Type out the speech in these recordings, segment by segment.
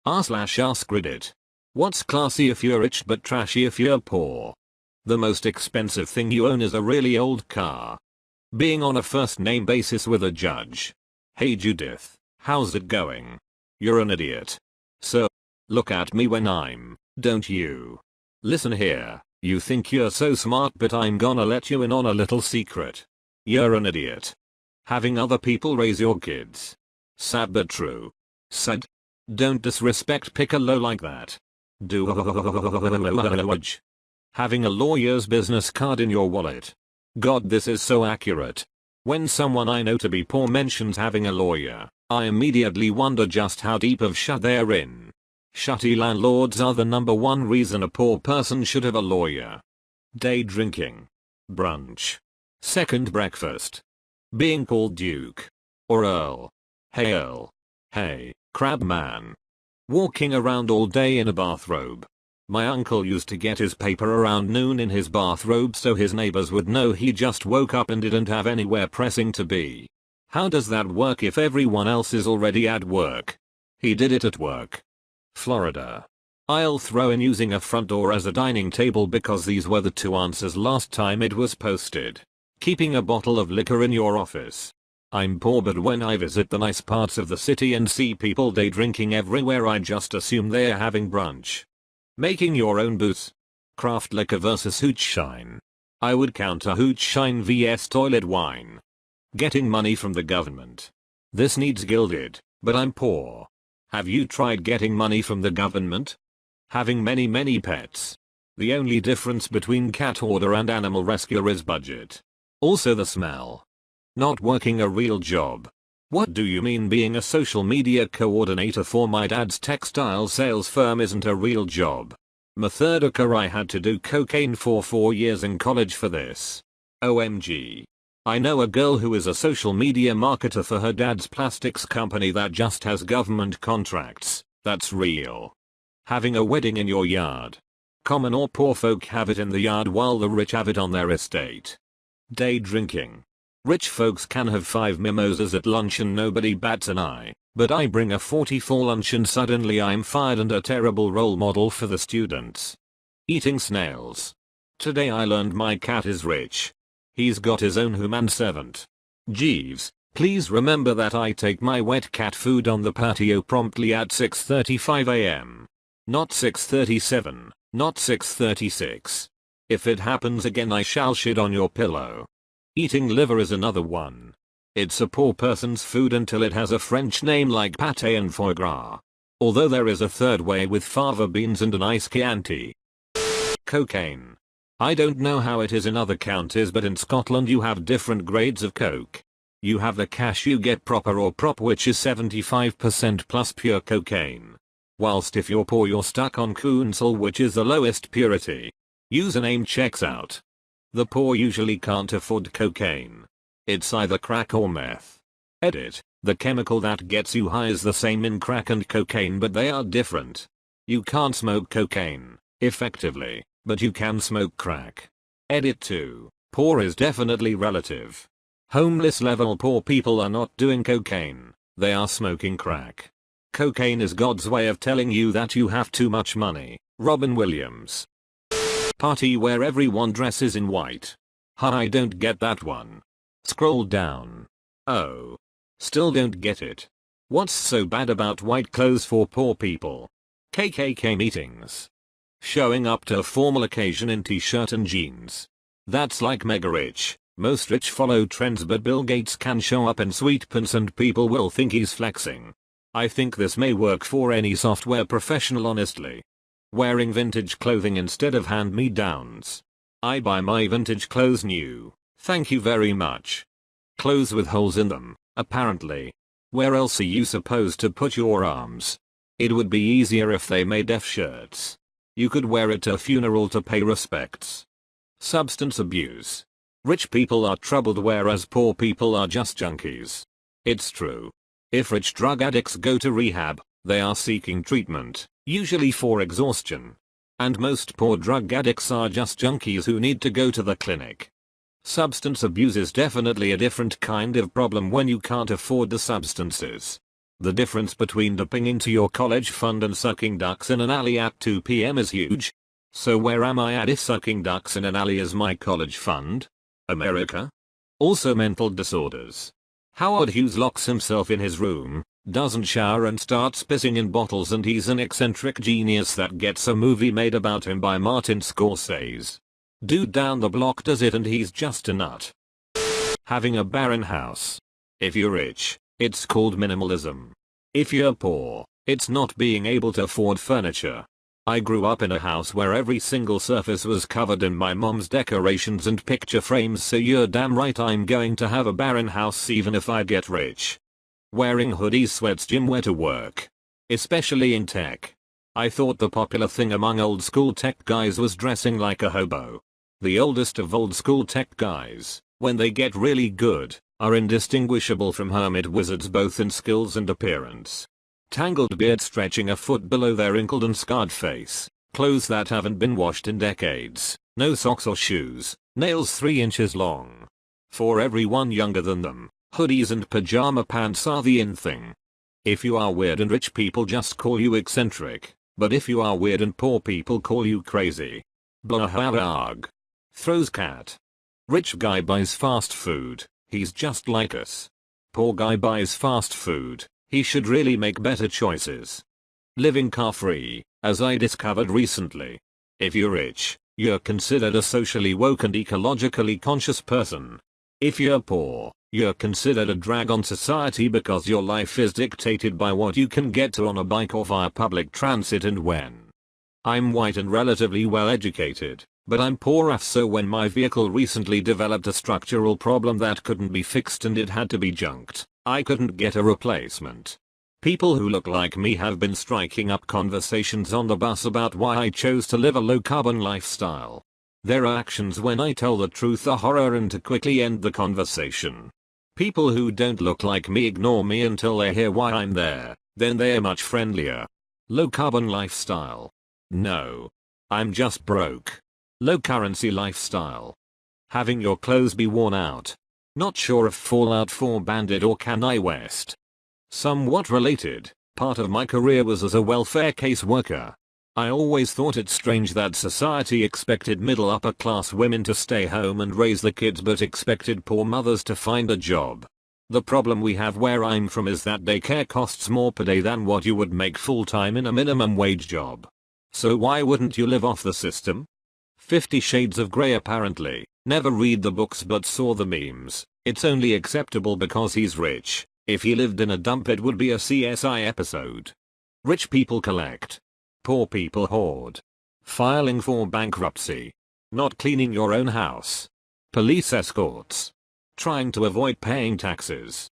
r/AskReddit. What's classy if you're rich but trashy if you're poor? The most expensive thing you own is a really old car. Being on a first name basis with a judge. Hey Judith, how's it going? You're an idiot. So, look at me when I'm, don't you? Listen here, you think you're so smart but I'm gonna let you in on a little secret. You're an idiot. Having other people raise your kids. Sad but true. Sad. Don't disrespect Piccolo like that. Do having a lawyer's business card in your wallet. God, this is so accurate. When someone I know to be poor mentions having a lawyer, I immediately wonder just how deep of shut they're in. Shutty landlords are the #1 reason a poor person should have a lawyer. Day drinking. Brunch. Second breakfast. Being called Duke. Or Earl. Hey Earl. Hey, crab man. Walking around all day in a bathrobe. My uncle used to get his paper around noon in his bathrobe so his neighbors would know he just woke up and didn't have anywhere pressing to be. How does that work if everyone else is already at work? He did it at work. Florida. I'll throw in using a front door as a dining table because these were the 2 answers last time it was posted. Keeping a bottle of liquor in your office. I'm poor but when I visit the nice parts of the city and see people day drinking everywhere I just assume they're having brunch. Making your own booze. Craft liquor versus hoochshine. I would counter hoochshine vs toilet wine. Getting money from the government. This needs gilded, but I'm poor. Have you tried getting money from the government? Having many pets. The only difference between cat hoarder and animal rescuer is budget. Also the smell. Not working a real job. What do you mean being a social media coordinator for my dad's textile sales firm isn't a real job? Methodica, I had to do cocaine for 4 years in college for this. OMG. I know a girl who is a social media marketer for her dad's plastics company that just has government contracts. That's real. Having a wedding in your yard. Common or poor folk have it in the yard while the rich have it on their estate. Day drinking. Rich folks can have 5 mimosas at lunch and nobody bats an eye, but I bring a 40 for lunch and suddenly I'm fired and a terrible role model for the students. Eating snails. Today I learned my cat is rich. He's got his own human servant. Jeeves, please remember that I take my wet cat food on the patio promptly at 6:35 am. Not 6:37, not 6:36. If it happens again I shall shit on your pillow. Eating liver is another one. It's a poor person's food until it has a French name like pâté and foie gras. Although there is a third way with fava beans and an ice Chianti. Cocaine. I don't know how it is in other counties but in Scotland you have different grades of coke. You have the cash you get proper or prop which is 75% plus pure cocaine. Whilst if you're poor you're stuck on Kunsel which is the lowest purity. Username checks out. The poor usually can't afford cocaine. It's either crack or meth. Edit. The chemical that gets you high is the same in crack and cocaine but they are different. You can't smoke cocaine, effectively, but you can smoke crack. Edit 2. Poor is definitely relative. Homeless level poor people are not doing cocaine, they are smoking crack. Cocaine is God's way of telling you that you have too much money. Robin Williams. Party where everyone dresses in white. I don't get that one. Scroll down. Oh. Still don't get it. What's so bad about white clothes for poor people? KKK meetings. Showing up to a formal occasion in t-shirt and jeans. That's like mega rich. Most rich follow trends but Bill Gates can show up in sweatpants and people will think he's flexing. I think this may work for any software professional honestly. Wearing vintage clothing instead of hand-me-downs. I buy my vintage clothes new. Thank you very much. Clothes with holes in them, apparently. Where else are you supposed to put your arms? It would be easier if they made F-shirts. You could wear it to a funeral to pay respects. Substance abuse. Rich people are troubled whereas poor people are just junkies. It's true. If rich drug addicts go to rehab, they are seeking treatment, usually for exhaustion. And most poor drug addicts are just junkies who need to go to the clinic. Substance abuse is definitely a different kind of problem when you can't afford the substances. The difference between dipping into your college fund and sucking ducks in an alley at 2 p.m. is huge. So where am I at if sucking ducks in an alley is my college fund? America? Also mental disorders. Howard Hughes locks himself in his room, doesn't shower and starts pissing in bottles, and he's an eccentric genius that gets a movie made about him by Martin Scorsese. Dude down the block does it and he's just a nut. Having a barren house. If you're rich, it's called minimalism. If you're poor, it's not being able to afford furniture. I grew up in a house where every single surface was covered in my mom's decorations and picture frames, so you're damn right I'm going to have a barren house even if I get rich. Wearing hoodies, sweats, gym wear to work. Especially in tech. I thought the popular thing among old school tech guys was dressing like a hobo. The oldest of old school tech guys, when they get really good, are indistinguishable from hermit wizards both in skills and appearance. Tangled beard stretching a foot below their wrinkled and scarred face, clothes that haven't been washed in decades, no socks or shoes, nails 3 inches long. For everyone younger than them, hoodies and pajama pants are the in thing. If you are weird and rich, people just call you eccentric, but if you are weird and poor, people call you crazy. Blah blah. Throws cat. Rich guy buys fast food, he's just like us. Poor guy buys fast food. He should really make better choices. Living car free, as I discovered recently. If you're rich, you're considered a socially woke and ecologically conscious person. If you're poor, you're considered a drag on society because your life is dictated by what you can get to on a bike or via public transit and when. I'm white and relatively well educated, but I'm poor AF, so when my vehicle recently developed a structural problem that couldn't be fixed and it had to be junked, I couldn't get a replacement. People who look like me have been striking up conversations on the bus about why I chose to live a low carbon lifestyle. Their actions when I tell the truth are horror, and to quickly end the conversation. People who don't look like me ignore me until they hear why I'm there, then they're much friendlier. Low carbon lifestyle. No. I'm just broke. Low currency lifestyle. Having your clothes be worn out. Not sure if Fallout 4 Bandit or Kanye West. Somewhat related, part of my career was as a welfare case worker. I always thought it strange that society expected middle upper class women to stay home and raise the kids but expected poor mothers to find a job. The problem we have where I'm from is that daycare costs more per day than what you would make full time in a minimum wage job. So why wouldn't you live off the system? 50 Shades of Grey apparently. Never read the books but saw the memes. It's only acceptable because he's rich. If he lived in a dump it would be a CSI episode. Rich people collect. Poor people hoard. Filing for bankruptcy. Not cleaning your own house. Police escorts. Trying to avoid paying taxes.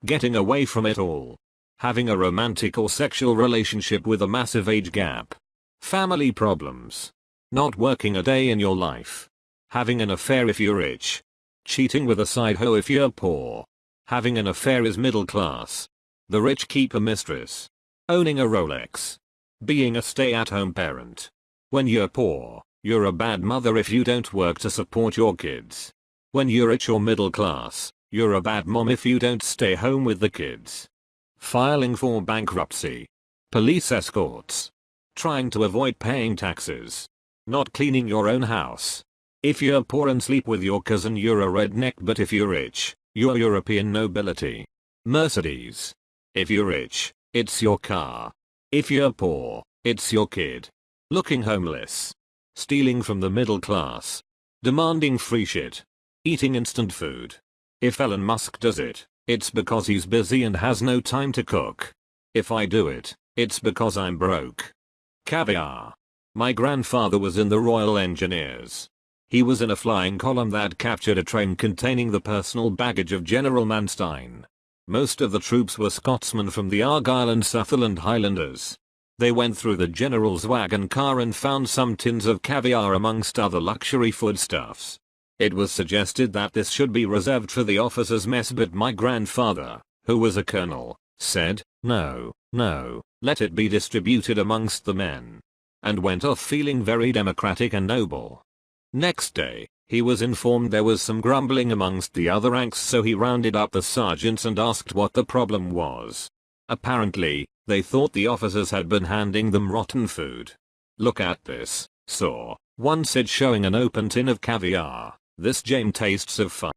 Getting away from it all. Having a romantic or sexual relationship with a massive age gap. Family problems. Not working a day in your life. Having an affair if you're rich. Cheating with a side hoe if you're poor. Having an affair is middle class. The rich keep a mistress. Owning a Rolex. Being a stay-at-home parent. When you're poor, you're a bad mother if you don't work to support your kids. When you're rich or middle class, you're a bad mom if you don't stay home with the kids. Filing for bankruptcy. Police escorts. Trying to avoid paying taxes. Not cleaning your own house. If you're poor and sleep with your cousin you're a redneck, but if you're rich, you're European nobility. Mercedes. If you're rich, it's your car. If you're poor, it's your kid. Looking homeless. Stealing from the middle class. Demanding free shit. Eating instant food. If Elon Musk does it, it's because he's busy and has no time to cook. If I do it, it's because I'm broke. Caviar. My grandfather was in the Royal Engineers. He was in a flying column that captured a train containing the personal baggage of General Manstein. Most of the troops were Scotsmen from the Argyll and Sutherland Highlanders. They went through the general's wagon car and found some tins of caviar amongst other luxury foodstuffs. It was suggested that this should be reserved for the officers' mess, but my grandfather, who was a colonel, said, no, let it be distributed amongst the men. And went off feeling very democratic and noble. Next day, he was informed there was some grumbling amongst the other ranks, so he rounded up the sergeants and asked what the problem was. Apparently, they thought the officers had been handing them rotten food. Look at this, saw. One said showing an open tin of caviar. This Jame tastes of fun.